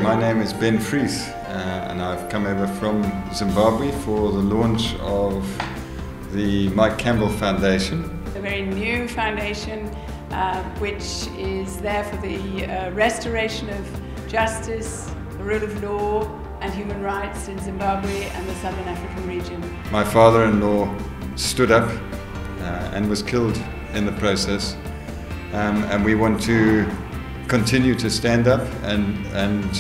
My name is Ben Fries and I've come over from Zimbabwe for the launch of the Mike Campbell Foundation. A very new foundation which is there for the restoration of justice, the rule of law and human rights in Zimbabwe and the Southern African region. My father-in-law stood up and was killed in the process, and we want to continue to stand up and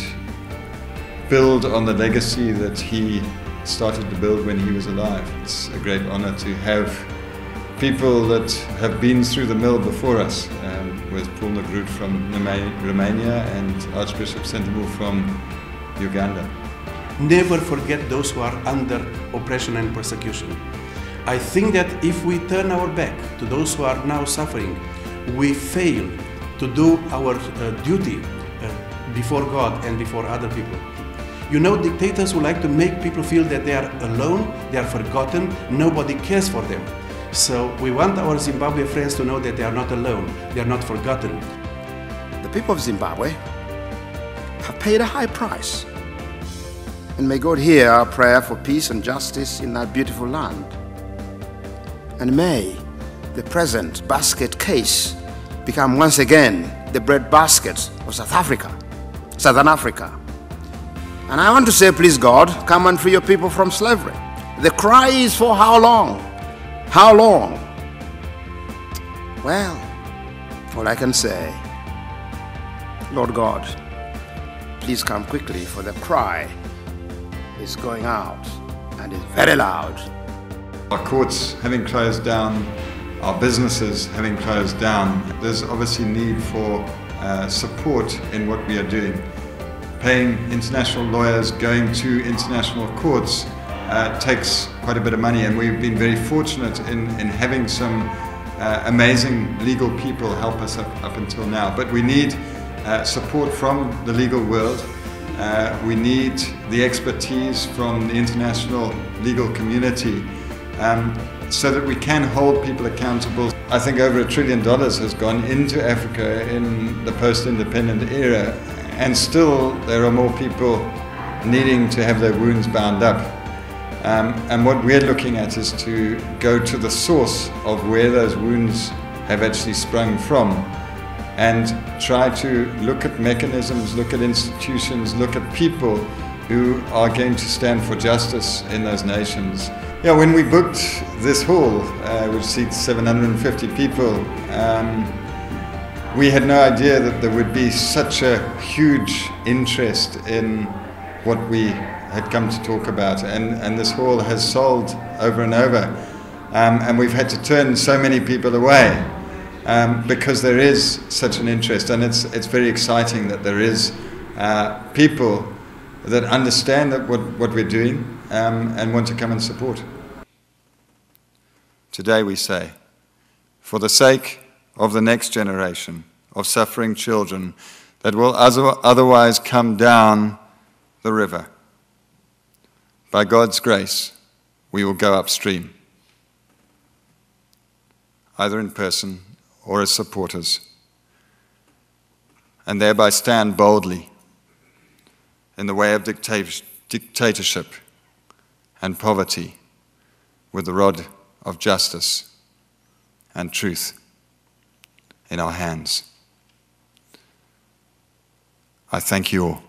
build on the legacy that he started to build when he was alive. It's a great honor to have people that have been through the mill before us, with Paul Negrut from Romania and Archbishop Sentimul from Uganda. Never forget those who are under oppression and persecution. I think that if we turn our back to those who are now suffering, we fail to do our duty before God and before other people. You know, dictators would like to make people feel that they are alone, they are forgotten, nobody cares for them. So we want our Zimbabwe friends to know that they are not alone, they are not forgotten. The people of Zimbabwe have paid a high price. And may God hear our prayer for peace and justice in that beautiful land. And may the present basket case become once again the bread basket of Southern Africa. And I want to say, please God, come and free your people from slavery. The cry is for how long? How long? Well, all I can say, Lord God, please come quickly, for the cry is going out and is very loud. Our courts having closed down, our businesses having closed down, there's obviously need for support in what we are doing. Paying international lawyers, going to international courts takes quite a bit of money, and we've been very fortunate in having some amazing legal people help us up until now. But we need support from the legal world. We need the expertise from the international legal community so that we can hold people accountable. I think over $1 trillion has gone into Africa in the post-independent era, and still there are more people needing to have their wounds bound up. And what we're looking at is to go to the source of where those wounds have actually sprung from, and try to look at mechanisms, look at institutions, look at people who are going to stand for justice in those nations. Yeah, when we booked this hall, which seats 750 people, we had no idea that there would be such a huge interest in what we had come to talk about, and this hall has sold over and over, and we've had to turn so many people away because there is such an interest, and it's very exciting that there is people that understand that what we're doing and want to come and support. Today we say, for the sake of the next generation of suffering children that will otherwise come down the river, by God's grace, we will go upstream, either in person or as supporters, and thereby stand boldly in the way of dictatorship and poverty with the rod of justice and truth in our hands. I thank you all.